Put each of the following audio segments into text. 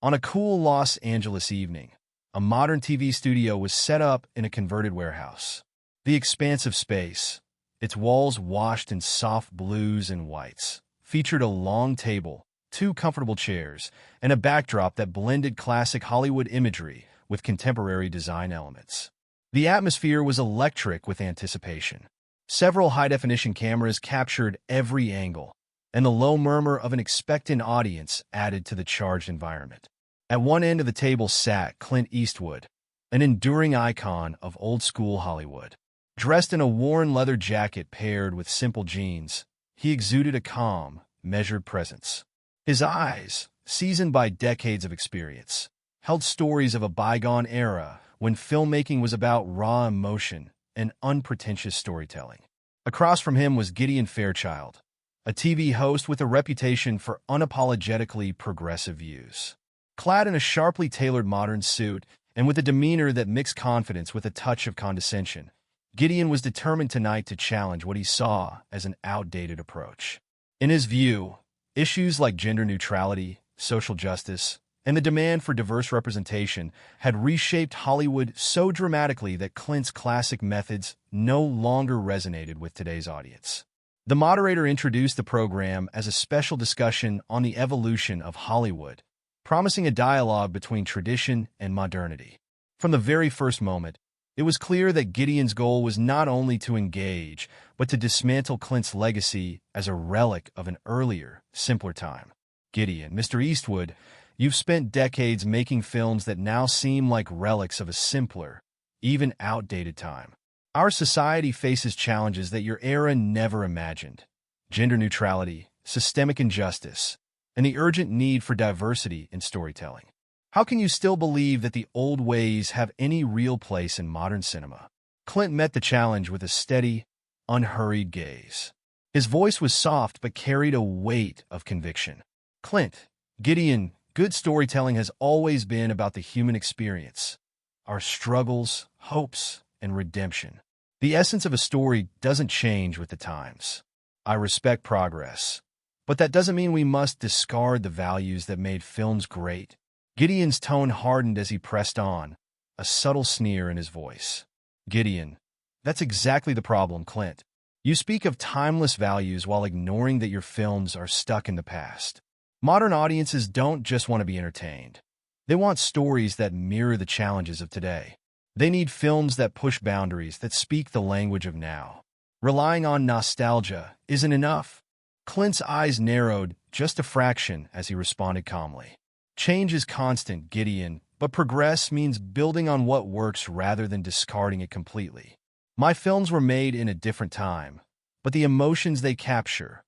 On a cool Los Angeles evening, a modern TV studio was set up in a converted warehouse. The expansive space, its walls washed in soft blues and whites, featured a long table, two comfortable chairs, and a backdrop that blended classic Hollywood imagery with contemporary design elements. The atmosphere was electric with anticipation. Several high-definition cameras captured every angle, and the low murmur of an expectant audience added to the charged environment. At one end of the table sat Clint Eastwood, an enduring icon of old-school Hollywood. Dressed in a worn leather jacket paired with simple jeans, he exuded a calm, measured presence. His eyes, seasoned by decades of experience, held stories of a bygone era when filmmaking was about raw emotion and unpretentious storytelling. Across from him was Gideon Fairchild, a TV host with a reputation for unapologetically progressive views. Clad in a sharply tailored modern suit and with a demeanor that mixed confidence with a touch of condescension, Gideon was determined tonight to challenge what he saw as an outdated approach. In his view, issues like gender neutrality, social justice, and the demand for diverse representation had reshaped Hollywood so dramatically that Clint's classic methods no longer resonated with today's audience. The moderator introduced the program as a special discussion on the evolution of Hollywood, promising a dialogue between tradition and modernity. From the very first moment, it was clear that Gideon's goal was not only to engage, but to dismantle Clint's legacy as a relic of an earlier, simpler time. Gideon, Mr. Eastwood, you've spent decades making films that now seem like relics of a simpler, even outdated time. Our society faces challenges that your era never imagined: gender neutrality, systemic injustice, and the urgent need for diversity in storytelling. How can you still believe that the old ways have any real place in modern cinema? Clint met the challenge with a steady, unhurried gaze. His voice was soft but carried a weight of conviction. Clint, Gideon, good storytelling has always been about the human experience, our struggles, hopes, and redemption. The essence of a story doesn't change with the times. I respect progress, but that doesn't mean we must discard the values that made films great. Gideon's tone hardened as he pressed on, a subtle sneer in his voice. Gideon, that's exactly the problem, Clint. You speak of timeless values while ignoring that your films are stuck in the past. Modern audiences don't just want to be entertained. They want stories that mirror the challenges of today. They need films that push boundaries, that speak the language of now. Relying on nostalgia isn't enough. Clint's eyes narrowed just a fraction as he responded calmly. Change is constant, Gideon, but progress means building on what works rather than discarding it completely. My films were made in a different time, but the emotions they capture,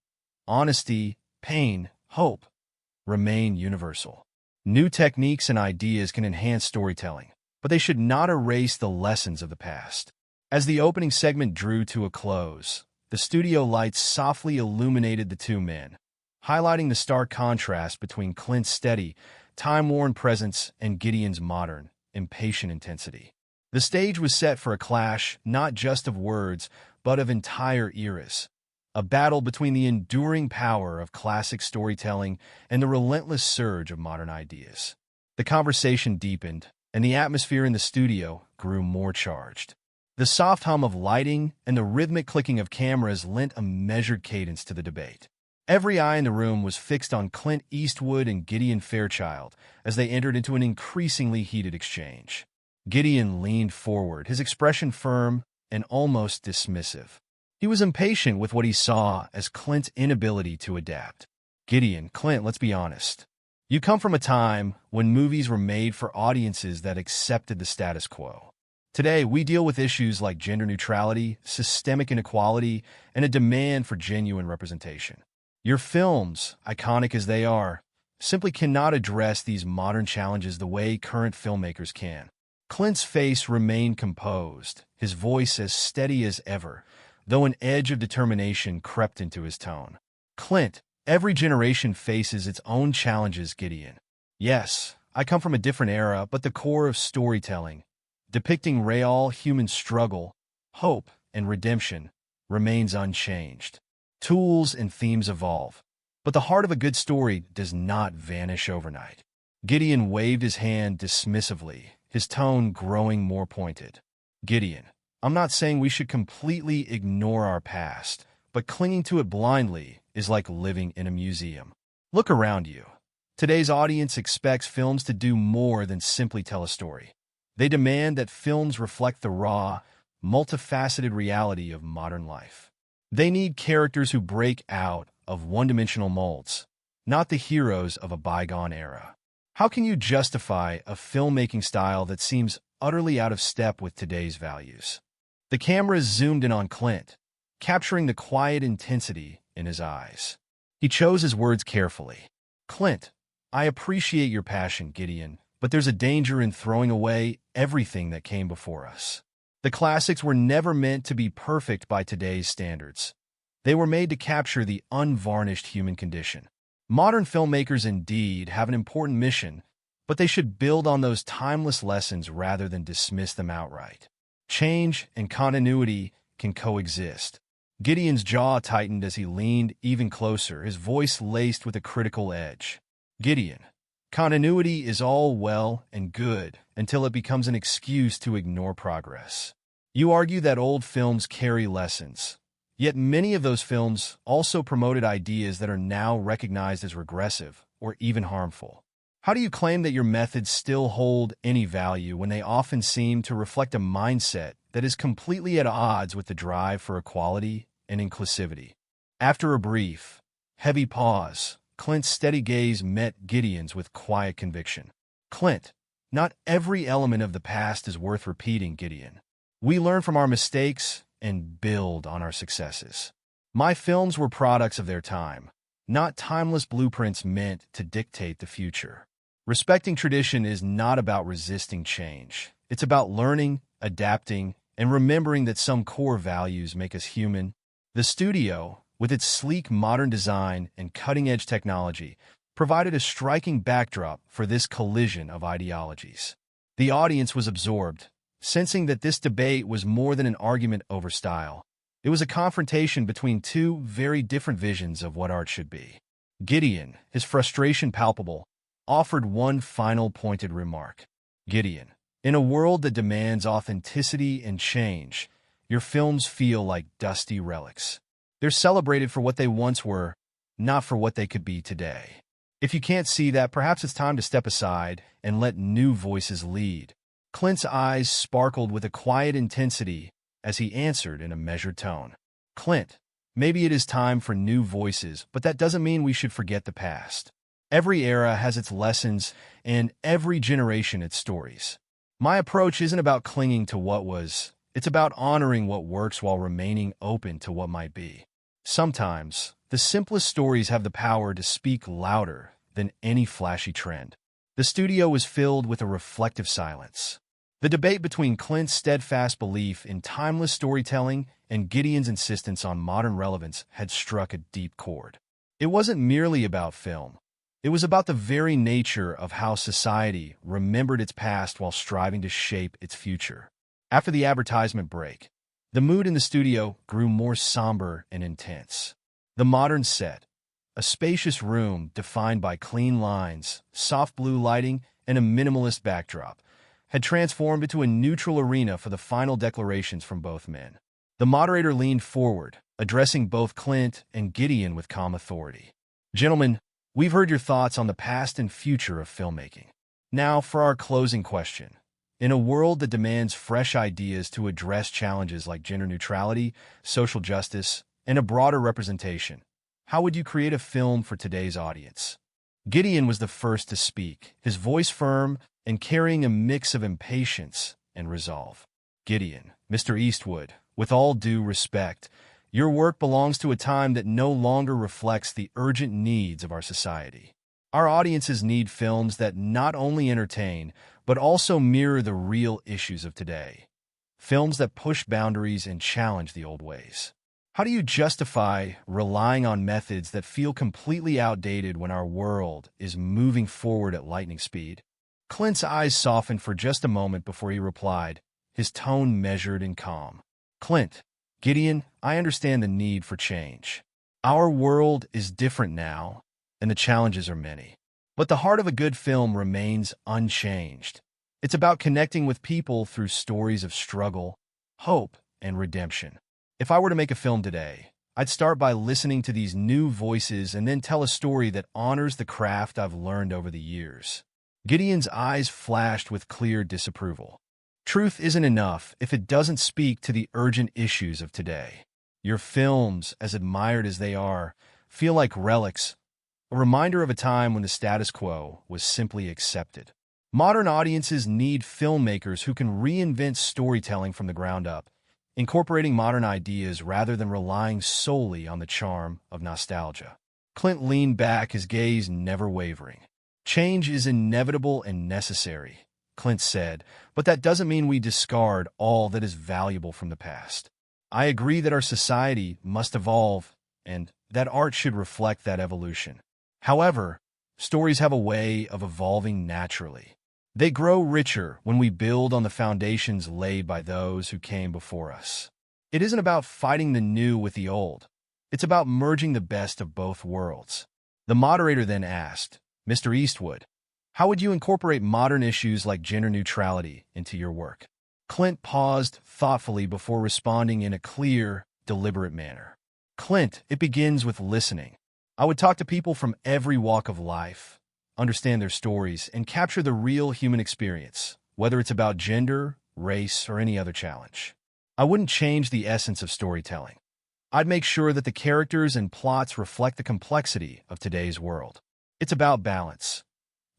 honesty, pain, hope, remain universal. New techniques and ideas can enhance storytelling, but they should not erase the lessons of the past. As the opening segment drew to a close, the studio lights softly illuminated the two men, highlighting the stark contrast between Clint's steady, time-worn presence and Gideon's modern, impatient intensity. The stage was set for a clash not just of words, but of entire eras, a battle between the enduring power of classic storytelling and the relentless surge of modern ideas. The conversation deepened, and the atmosphere in the studio grew more charged. The soft hum of lighting and the rhythmic clicking of cameras lent a measured cadence to the debate. Every eye in the room was fixed on Clint Eastwood and Gideon Fairchild as they entered into an increasingly heated exchange. Gideon leaned forward, his expression firm and almost dismissive. He was impatient with what he saw as Clint's inability to adapt. Gideon, Clint, let's be honest. You come from a time when movies were made for audiences that accepted the status quo. Today, we deal with issues like gender neutrality, systemic inequality, and a demand for genuine representation. Your films, iconic as they are, simply cannot address these modern challenges the way current filmmakers can. Clint's face remained composed, his voice as steady as ever, though an edge of determination crept into his tone. Clint, every generation faces its own challenges, Gideon. Yes, I come from a different era, but the core of storytelling, depicting real human struggle, hope, and redemption, remains unchanged. Tools and themes evolve, but the heart of a good story does not vanish overnight. Gideon waved his hand dismissively, his tone growing more pointed. Gideon, I'm not saying we should completely ignore our past, but clinging to it blindly is like living in a museum. Look around you. Today's audience expects films to do more than simply tell a story. They demand that films reflect the raw, multifaceted reality of modern life. They need characters who break out of one-dimensional molds, not the heroes of a bygone era. How can you justify a filmmaking style that seems utterly out of step with today's values? The camera zoomed in on Clint, capturing the quiet intensity in his eyes. He chose his words carefully. Clint, I appreciate your passion, Gideon, but there's a danger in throwing away everything that came before us. The classics were never meant to be perfect by today's standards. They were made to capture the unvarnished human condition. Modern filmmakers indeed have an important mission, but they should build on those timeless lessons rather than dismiss them outright. Change and continuity can coexist. Gideon's jaw tightened as he leaned even closer, his voice laced with a critical edge. Gideon, continuity is all well and good until it becomes an excuse to ignore progress. You argue that old films carry lessons, yet many of those films also promoted ideas that are now recognized as regressive or even harmful. How do you claim that your methods still hold any value when they often seem to reflect a mindset that is completely at odds with the drive for equality and inclusivity? After a brief, heavy pause, Clint's steady gaze met Gideon's with quiet conviction. Clint, not every element of the past is worth repeating, Gideon. We learn from our mistakes and build on our successes. My films were products of their time, not timeless blueprints meant to dictate the future. Respecting tradition is not about resisting change. It's about learning, adapting, and remembering that some core values make us human. The studio, with its sleek modern design and cutting-edge technology, provided a striking backdrop for this collision of ideologies. The audience was absorbed, sensing that this debate was more than an argument over style. It was a confrontation between two very different visions of what art should be. Gideon, his frustration palpable, offered one final pointed remark. Gideon, in a world that demands authenticity and change, your films feel like dusty relics. They're celebrated for what they once were, not for what they could be today. If you can't see that, perhaps it's time to step aside and let new voices lead. Clint's eyes sparkled with a quiet intensity as he answered in a measured tone. Clint, maybe it is time for new voices, but that doesn't mean we should forget the past. Every era has its lessons, and every generation its stories. My approach isn't about clinging to what was, it's about honoring what works while remaining open to what might be. Sometimes, the simplest stories have the power to speak louder than any flashy trend. The studio was filled with a reflective silence. The debate between Clint's steadfast belief in timeless storytelling and Gideon's insistence on modern relevance had struck a deep chord. It wasn't merely about film. It was about the very nature of how society remembered its past while striving to shape its future. After the advertisement break, the mood in the studio grew more somber and intense. The modern set, a spacious room defined by clean lines, soft blue lighting, and a minimalist backdrop, had transformed into a neutral arena for the final declarations from both men. The moderator leaned forward, addressing both Clint and Gideon with calm authority. Gentlemen, we've heard your thoughts on the past and future of filmmaking. Now for our closing question. In a world that demands fresh ideas to address challenges like gender neutrality, social justice, and a broader representation, how would you create a film for today's audience? Gideon was the first to speak, his voice firm and carrying a mix of impatience and resolve. Gideon, Mr. Eastwood, with all due respect, your work belongs to a time that no longer reflects the urgent needs of our society. Our audiences need films that not only entertain, but also mirror the real issues of today. Films that push boundaries and challenge the old ways. How do you justify relying on methods that feel completely outdated when our world is moving forward at lightning speed? Clint's eyes softened for just a moment before he replied, his tone measured and calm. Clint, Gideon, I understand the need for change. Our world is different now, and the challenges are many. But the heart of a good film remains unchanged. It's about connecting with people through stories of struggle, hope, and redemption. If I were to make a film today, I'd start by listening to these new voices and then tell a story that honors the craft I've learned over the years. Gideon's eyes flashed with clear disapproval. Truth isn't enough if it doesn't speak to the urgent issues of today. Your films, as admired as they are, feel like relics, a reminder of a time when the status quo was simply accepted. Modern audiences need filmmakers who can reinvent storytelling from the ground up, incorporating modern ideas rather than relying solely on the charm of nostalgia. Clint leaned back, his gaze never wavering. Change is inevitable and necessary, Clint said, but that doesn't mean we discard all that is valuable from the past. I agree that our society must evolve and that art should reflect that evolution. However, stories have a way of evolving naturally. They grow richer when we build on the foundations laid by those who came before us. It isn't about fighting the new with the old. It's about merging the best of both worlds. The moderator then asked, Mr. Eastwood, how would you incorporate modern issues like gender neutrality into your work? Clint paused thoughtfully before responding in a clear, deliberate manner. Clint, it begins with listening. I would talk to people from every walk of life, understand their stories, and capture the real human experience, whether it's about gender, race, or any other challenge. I wouldn't change the essence of storytelling. I'd make sure that the characters and plots reflect the complexity of today's world. It's about balance,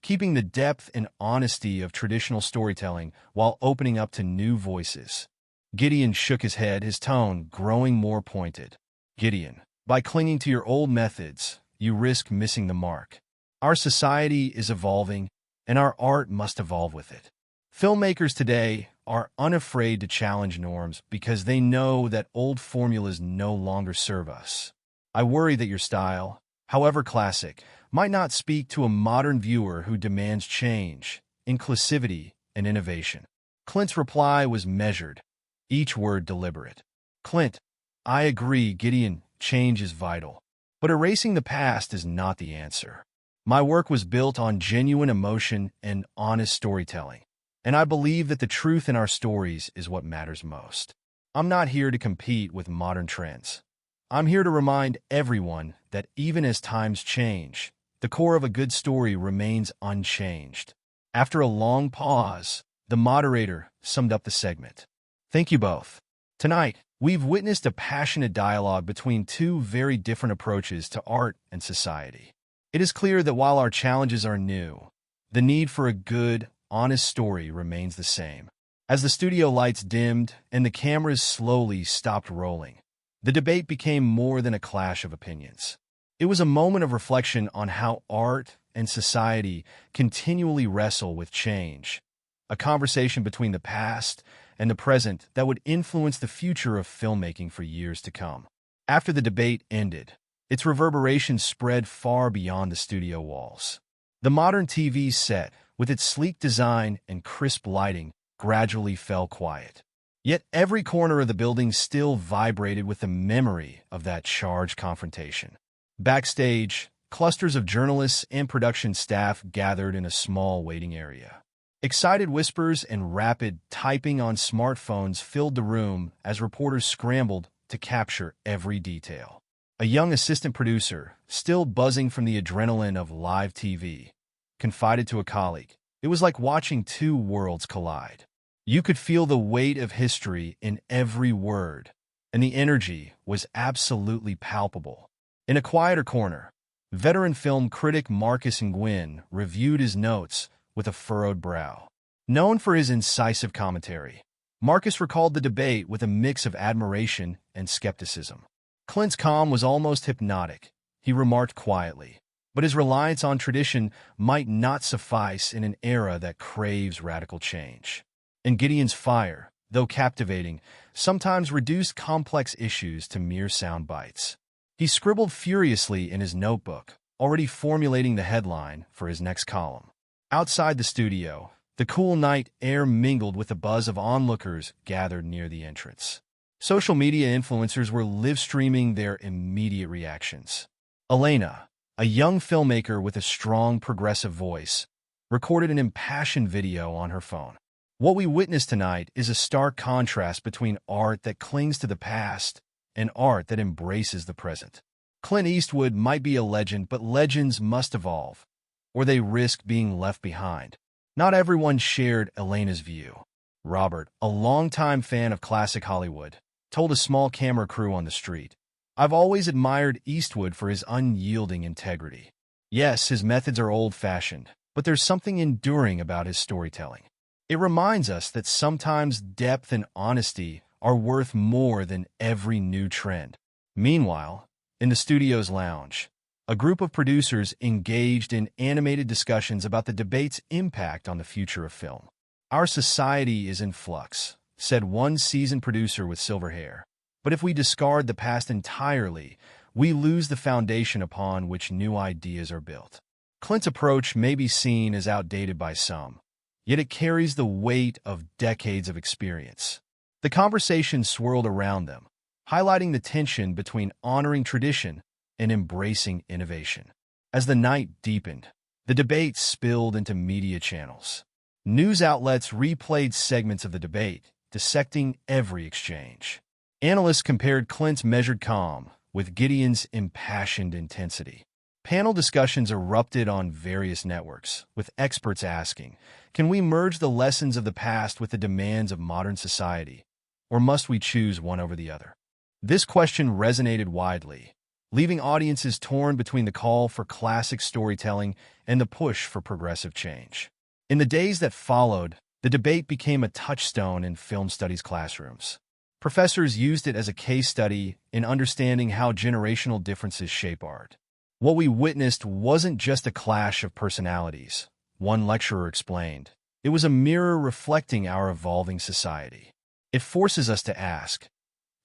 keeping the depth and honesty of traditional storytelling while opening up to new voices. Gideon shook his head, his tone growing more pointed. Gideon, by clinging to your old methods, you risk missing the mark. Our society is evolving, and our art must evolve with it. Filmmakers today are unafraid to challenge norms because they know that old formulas no longer serve us. I worry that your style, however classic, might not speak to a modern viewer who demands change, inclusivity, and innovation. Clint's reply was measured, each word deliberate. Clint, I agree, Gideon, change is vital. But erasing the past is not the answer. My work was built on genuine emotion and honest storytelling, and I believe that the truth in our stories is what matters most. I'm not here to compete with modern trends. I'm here to remind everyone that even as times change, the core of a good story remains unchanged. After a long pause, the moderator summed up the segment. Thank you both. Tonight, we've witnessed a passionate dialogue between two very different approaches to art and society. It is clear that while our challenges are new, the need for a good, honest story remains the same. As the studio lights dimmed and the cameras slowly stopped rolling, the debate became more than a clash of opinions. It was a moment of reflection on how art and society continually wrestle with change, a conversation between the past and the present that would influence the future of filmmaking for years to come. After the debate ended, its reverberations spread far beyond the studio walls. The modern TV set, with its sleek design and crisp lighting, gradually fell quiet. Yet every corner of the building still vibrated with the memory of that charged confrontation. Backstage, clusters of journalists and production staff gathered in a small waiting area. Excited whispers and rapid typing on smartphones filled the room as reporters scrambled to capture every detail. A young assistant producer, still buzzing from the adrenaline of live TV, confided to a colleague, "It was like watching two worlds collide. You could feel the weight of history in every word, and the energy was absolutely palpable." In a quieter corner, veteran film critic Marcus Nguyen reviewed his notes with a furrowed brow. Known for his incisive commentary, Marcus recalled the debate with a mix of admiration and skepticism. Clint's calm was almost hypnotic, he remarked quietly, but his reliance on tradition might not suffice in an era that craves radical change. And Gideon's fire, though captivating, sometimes reduced complex issues to mere sound bites. He scribbled furiously in his notebook, already formulating the headline for his next column. Outside the studio, the cool night air mingled with the buzz of onlookers gathered near the entrance. Social media influencers were live streaming their immediate reactions. Elena, a young filmmaker with a strong progressive voice, recorded an impassioned video on her phone. What we witness tonight is a stark contrast between art that clings to the past and art that embraces the present. Clint Eastwood might be a legend, but legends must evolve, or they risk being left behind. Not everyone shared Elena's view. Robert, a longtime fan of classic Hollywood, told a small camera crew on the street, "I've always admired Eastwood for his unyielding integrity. Yes, his methods are old-fashioned, but there's something enduring about his storytelling. It reminds us that sometimes depth and honesty are worth more than every new trend." Meanwhile, in the studio's lounge, a group of producers engaged in animated discussions about the debate's impact on the future of film. "Our society is in flux," said one seasoned producer with silver hair. "But if we discard the past entirely, we lose the foundation upon which new ideas are built." Clint's approach may be seen as outdated by some, yet it carries the weight of decades of experience. The conversation swirled around them, highlighting the tension between honoring tradition and embracing innovation. As the night deepened, the debate spilled into media channels. News outlets replayed segments of the debate, dissecting every exchange. Analysts compared Clint's measured calm with Gideon's impassioned intensity. Panel discussions erupted on various networks, with experts asking, can we merge the lessons of the past with the demands of modern society, or must we choose one over the other? This question resonated widely, leaving audiences torn between the call for classic storytelling and the push for progressive change. In the days that followed, the debate became a touchstone in film studies classrooms. Professors used it as a case study in understanding how generational differences shape art. What we witnessed wasn't just a clash of personalities, one lecturer explained. It was a mirror reflecting our evolving society. It forces us to ask,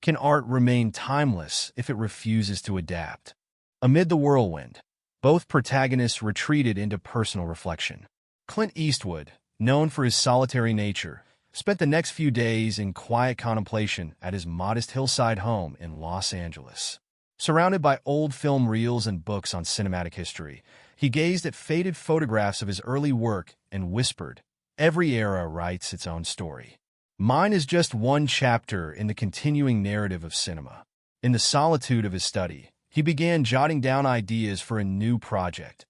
can art remain timeless if it refuses to adapt? Amid the whirlwind, both protagonists retreated into personal reflection. Clint Eastwood, known for his solitary nature, spent the next few days in quiet contemplation at his modest hillside home in Los Angeles. Surrounded by old film reels and books on cinematic history, he gazed at faded photographs of his early work and whispered, "Every era writes its own story. Mine is just one chapter in the continuing narrative of cinema." In the solitude of his study, he began jotting down ideas for a new project.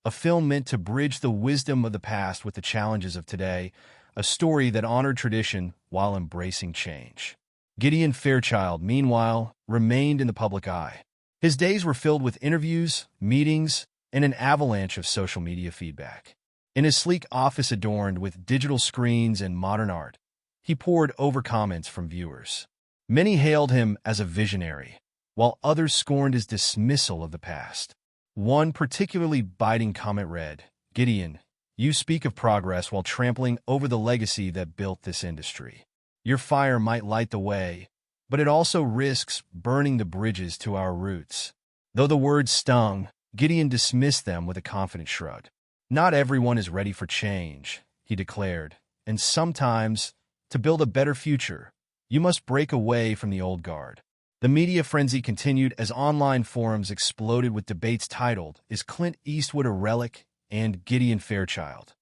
A film meant to bridge the wisdom of the past with the challenges of today, a story that honored tradition while embracing change. Gideon Fairchild, meanwhile, remained in the public eye. His days were filled with interviews, meetings, and an avalanche of social media feedback. In his sleek office adorned with digital screens and modern art, he pored over comments from viewers. Many hailed him as a visionary, while others scorned his dismissal of the past. One particularly biting comment read, "Gideon, you speak of progress while trampling over the legacy that built this industry. Your fire might light the way, but it also risks burning the bridges to our roots." Though the words stung, Gideon dismissed them with a confident shrug. "Not everyone is ready for change," he declared, "and sometimes, to build a better future, you must break away from the old guard." The media frenzy continued as online forums exploded with debates titled, "Is Clint Eastwood a relic?" and "Gideon Fairchild,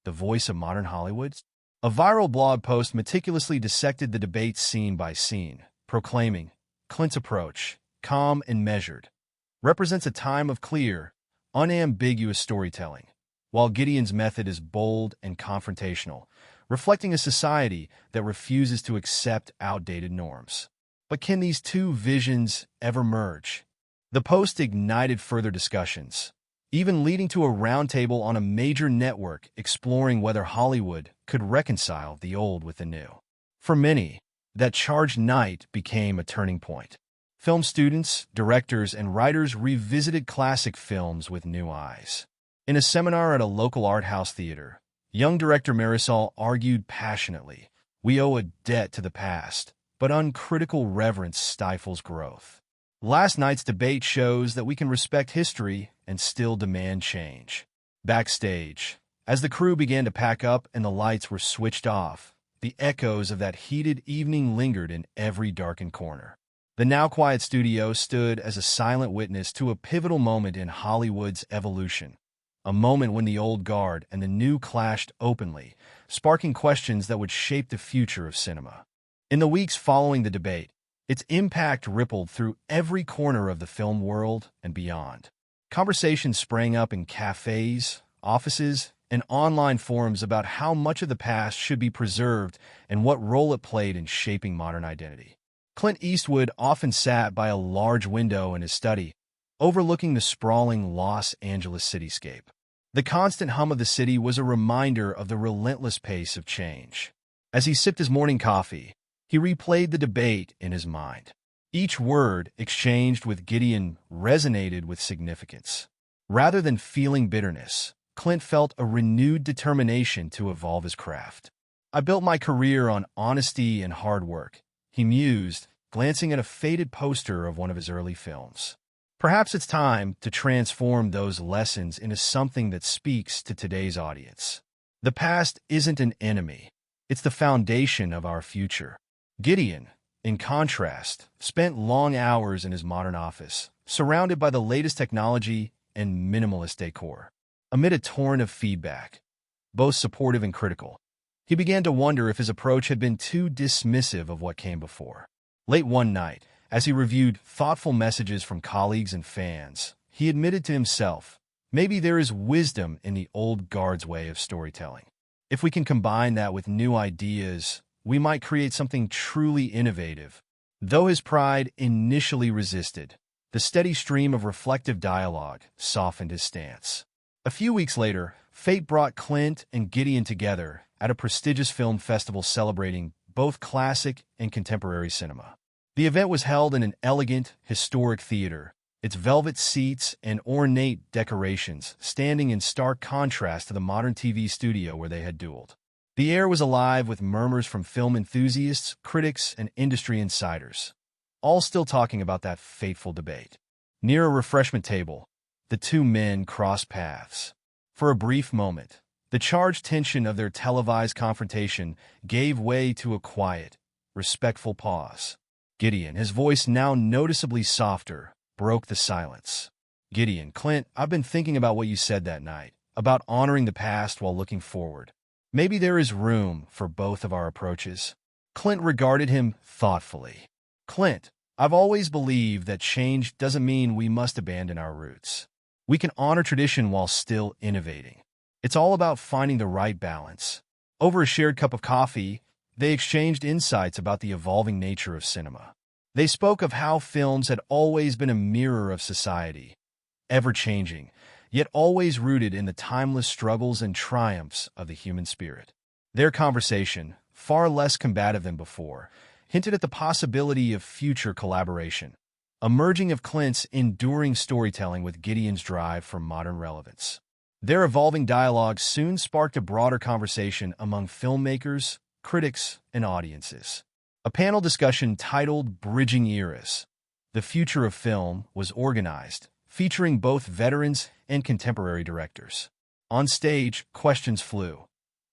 the voice of modern Hollywood?" A viral blog post meticulously dissected the debate scene by scene, proclaiming, "Clint's approach, calm and measured, represents a time of clear, unambiguous storytelling, while Gideon's method is bold and confrontational, reflecting a society that refuses to accept outdated norms." But can these two visions ever merge? The post ignited further discussions, even leading to a roundtable on a major network exploring whether Hollywood could reconcile the old with the new. For many, that charged night became a turning point. Film students, directors, and writers revisited classic films with new eyes. In a seminar at a local art house theater, young director Marisol argued passionately, "We owe a debt to the past, but uncritical reverence stifles growth." Last night's debate shows that we can respect history and still demand change. Backstage, as the crew began to pack up and the lights were switched off, the echoes of that heated evening lingered in every darkened corner. The now quiet studio stood as a silent witness to a pivotal moment in Hollywood's evolution, a moment when the old guard and the new clashed openly, sparking questions that would shape the future of cinema. In the weeks following the debate, its impact rippled through every corner of the film world and beyond. Conversations sprang up in cafes, offices, and online forums about how much of the past should be preserved and what role it played in shaping modern identity. Clint Eastwood often sat by a large window in his study, overlooking the sprawling Los Angeles cityscape. The constant hum of the city was a reminder of the relentless pace of change. As he sipped his morning coffee, he replayed the debate in his mind. Each word exchanged with Gideon resonated with significance. Rather than feeling bitterness, Clint felt a renewed determination to evolve his craft. "I built my career on honesty and hard work," he mused, glancing at a faded poster of one of his early films. Perhaps it's time to transform those lessons into something that speaks to today's audience. The past isn't an enemy. It's the foundation of our future. Gideon, in contrast, spent long hours in his modern office, surrounded by the latest technology and minimalist decor. Amid a torrent of feedback, both supportive and critical, he began to wonder if his approach had been too dismissive of what came before. Late one night, as he reviewed thoughtful messages from colleagues and fans, he admitted to himself, maybe there is wisdom in the old guard's way of storytelling. If we can combine that with new ideas, we might create something truly innovative. Though his pride initially resisted, the steady stream of reflective dialogue softened his stance. A few weeks later, fate brought Clint and Gideon together at a prestigious film festival celebrating both classic and contemporary cinema. The event was held in an elegant, historic theater, its velvet seats and ornate decorations standing in stark contrast to the modern TV studio where they had dueled. The air was alive with murmurs from film enthusiasts, critics, and industry insiders, all still talking about that fateful debate. Near a refreshment table, the two men crossed paths. For a brief moment, the charged tension of their televised confrontation gave way to a quiet, respectful pause. Gideon, his voice now noticeably softer, broke the silence. "Gideon, Clint, I've been thinking about what you said that night, about honoring the past while looking forward. Maybe there is room for both of our approaches." Clint regarded him thoughtfully. "Clint, I've always believed that change doesn't mean we must abandon our roots. We can honor tradition while still innovating. It's all about finding the right balance." Over a shared cup of coffee, they exchanged insights about the evolving nature of cinema. They spoke of how films had always been a mirror of society, ever-changing, yet always rooted in the timeless struggles and triumphs of the human spirit. Their conversation, far less combative than before, hinted at the possibility of future collaboration, a merging of Clint's enduring storytelling with Gideon's drive for modern relevance. Their evolving dialogue soon sparked a broader conversation among filmmakers, critics, and audiences. A panel discussion titled "Bridging Eras: The Future of Film" was organized, featuring both veterans and contemporary directors. On stage, questions flew.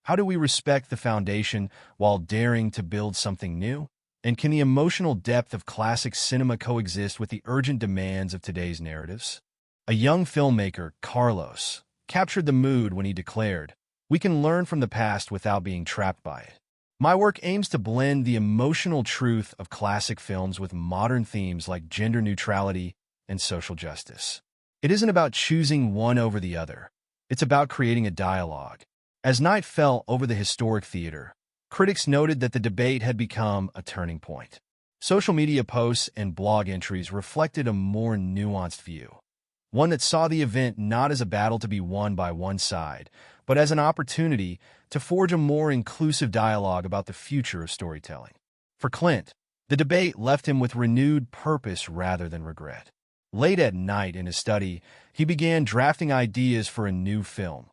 How do we respect the foundation while daring to build something new? And can the emotional depth of classic cinema coexist with the urgent demands of today's narratives? A young filmmaker, Carlos, captured the mood when he declared, "We can learn from the past without being trapped by it. My work aims to blend the emotional truth of classic films with modern themes like gender neutrality and social justice. It isn't about choosing one over the other. It's about creating a dialogue." As night fell over the historic theater, critics noted that the debate had become a turning point. Social media posts and blog entries reflected a more nuanced view, one that saw the event not as a battle to be won by one side, but as an opportunity to forge a more inclusive dialogue about the future of storytelling. For Clint, the debate left him with renewed purpose rather than regret. Late at night in his study, he began drafting ideas for a new film,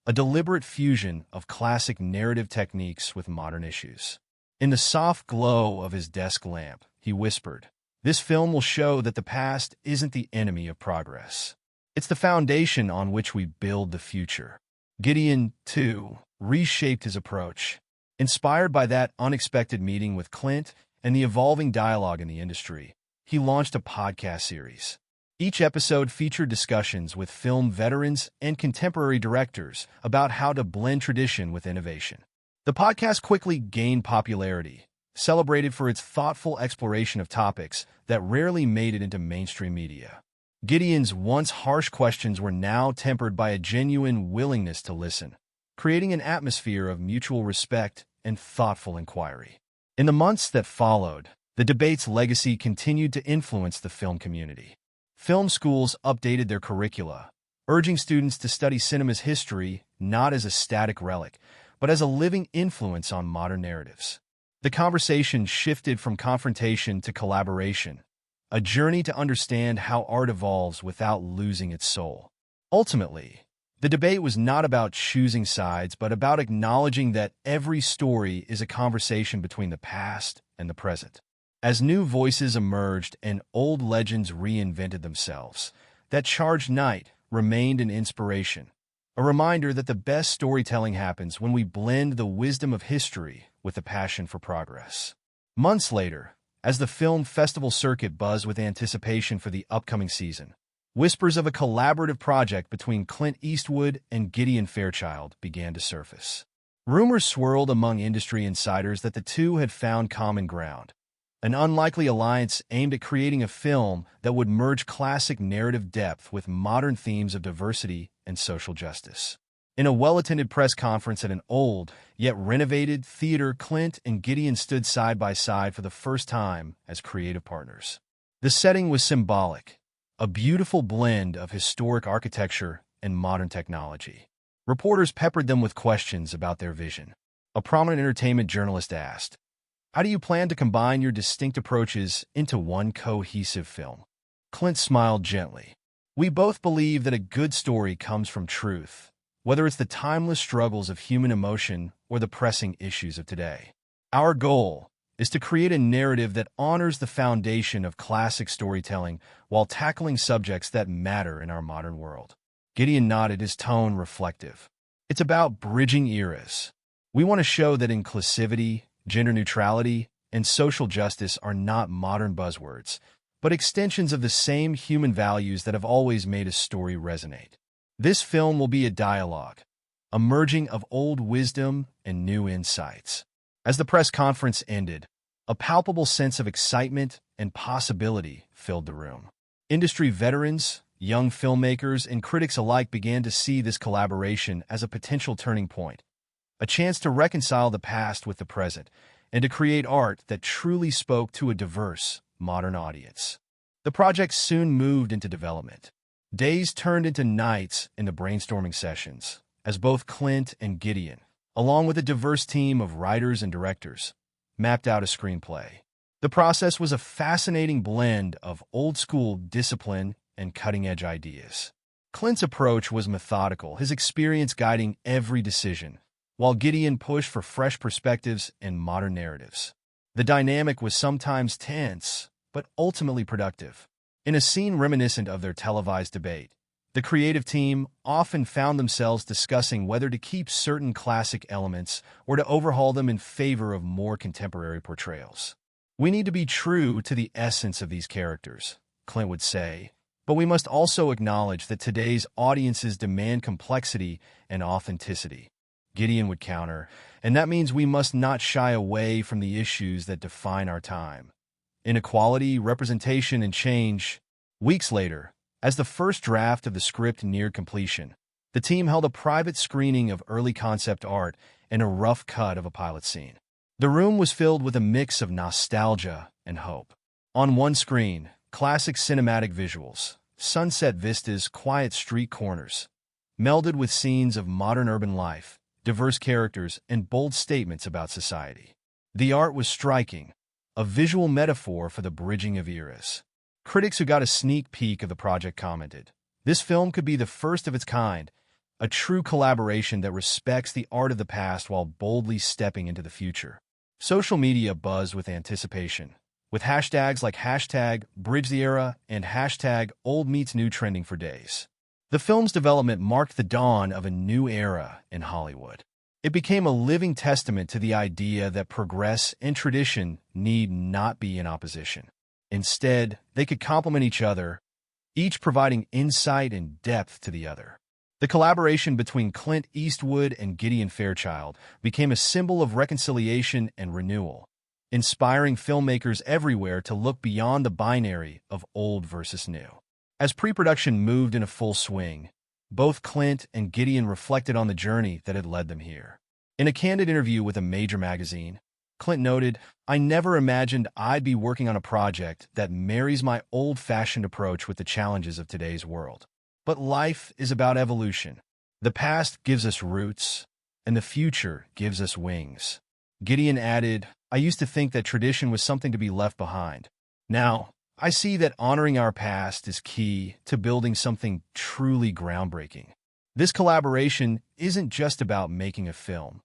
a deliberate fusion of classic narrative techniques with modern issues. In the soft glow of his desk lamp, he whispered, "This film will show that the past isn't the enemy of progress. It's the foundation on which we build the future." Gideon, too, reshaped his approach. Inspired by that unexpected meeting with Clint and the evolving dialogue in the industry, he launched a podcast series. Each episode featured discussions with film veterans and contemporary directors about how to blend tradition with innovation. The podcast quickly gained popularity, celebrated for its thoughtful exploration of topics that rarely made it into mainstream media. Gideon's once harsh questions were now tempered by a genuine willingness to listen, creating an atmosphere of mutual respect and thoughtful inquiry. In the months that followed, the debate's legacy continued to influence the film community. Film schools updated their curricula, urging students to study cinema's history not as a static relic, but as a living influence on modern narratives. The conversation shifted from confrontation to collaboration, a journey to understand how art evolves without losing its soul. Ultimately, the debate was not about choosing sides, but about acknowledging that every story is a conversation between the past and the present. As new voices emerged and old legends reinvented themselves, that charged night remained an inspiration, a reminder that the best storytelling happens when we blend the wisdom of history with the passion for progress. Months later, as the film festival circuit buzzed with anticipation for the upcoming season, whispers of a collaborative project between Clint Eastwood and Gideon Fairchild began to surface. Rumors swirled among industry insiders that the two had found common ground, an unlikely alliance aimed at creating a film that would merge classic narrative depth with modern themes of diversity and social justice. In a well-attended press conference at an old, yet renovated theater, Clint and Gideon stood side by side for the first time as creative partners. The setting was symbolic, a beautiful blend of historic architecture and modern technology. Reporters peppered them with questions about their vision. A prominent entertainment journalist asked, "How do you plan to combine your distinct approaches into one cohesive film?" Clint smiled gently. "We both believe that a good story comes from truth, whether it's the timeless struggles of human emotion or the pressing issues of today. Our goal is to create a narrative that honors the foundation of classic storytelling while tackling subjects that matter in our modern world." Gideon nodded, his tone reflective. "It's about bridging eras. We want to show that inclusivity, gender neutrality, and social justice are not modern buzzwords, but extensions of the same human values that have always made a story resonate. This film will be a dialogue, a merging of old wisdom and new insights." As the press conference ended, a palpable sense of excitement and possibility filled the room. Industry veterans, young filmmakers, and critics alike began to see this collaboration as a potential turning point, a chance to reconcile the past with the present, and to create art that truly spoke to a diverse, modern audience. The project soon moved into development. Days turned into nights in the brainstorming sessions, as both Clint and Gideon, along with a diverse team of writers and directors, mapped out a screenplay. The process was a fascinating blend of old-school discipline and cutting-edge ideas. Clint's approach was methodical, his experience guiding every decision, while Gideon pushed for fresh perspectives and modern narratives. The dynamic was sometimes tense, but ultimately productive. In a scene reminiscent of their televised debate, the creative team often found themselves discussing whether to keep certain classic elements or to overhaul them in favor of more contemporary portrayals. "We need to be true to the essence of these characters," Clint would say, "but we must also acknowledge that today's audiences demand complexity and authenticity." Gideon would counter, "And that means we must not shy away from the issues that define our time: inequality, representation, and change." Weeks later, as the first draft of the script neared completion, the team held a private screening of early concept art and a rough cut of a pilot scene. The room was filled with a mix of nostalgia and hope. On one screen, classic cinematic visuals, sunset vistas, quiet street corners, melded with scenes of modern urban life, diverse characters, and bold statements about society. The art was striking, a visual metaphor for the bridging of eras. Critics who got a sneak peek of the project commented, "This film could be the first of its kind, a true collaboration that respects the art of the past while boldly stepping into the future." Social media buzzed with anticipation, with hashtags like #BridgeTheEra and #OldMeetsNew trending for days. The film's development marked the dawn of a new era in Hollywood. It became a living testament to the idea that progress and tradition need not be in opposition. Instead, they could complement each other, each providing insight and depth to the other. The collaboration between Clint Eastwood and Gideon Fairchild became a symbol of reconciliation and renewal, inspiring filmmakers everywhere to look beyond the binary of old versus new. As pre-production moved into full swing, both Clint and Gideon reflected on the journey that had led them here. In a candid interview with a major magazine, Clint noted, "I never imagined I'd be working on a project that marries my old-fashioned approach with the challenges of today's world. But life is about evolution. The past gives us roots, and the future gives us wings." Gideon added, "I used to think that tradition was something to be left behind. Now, I see that honoring our past is key to building something truly groundbreaking." This collaboration isn't just about making a film.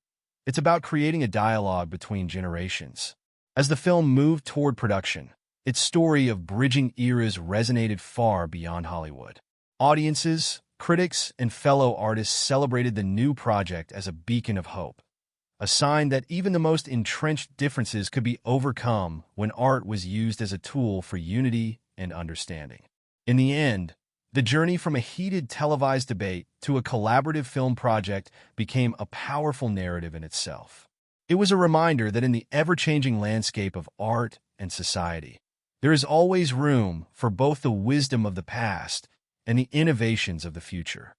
It's about creating a dialogue between generations. As the film moved toward production, its story of bridging eras resonated far beyond Hollywood. Audiences, critics, and fellow artists celebrated the new project as a beacon of hope, a sign that even the most entrenched differences could be overcome when art was used as a tool for unity and understanding. In the end, the journey from a heated televised debate to a collaborative film project became a powerful narrative in itself. It was a reminder that in the ever-changing landscape of art and society, there is always room for both the wisdom of the past and the innovations of the future.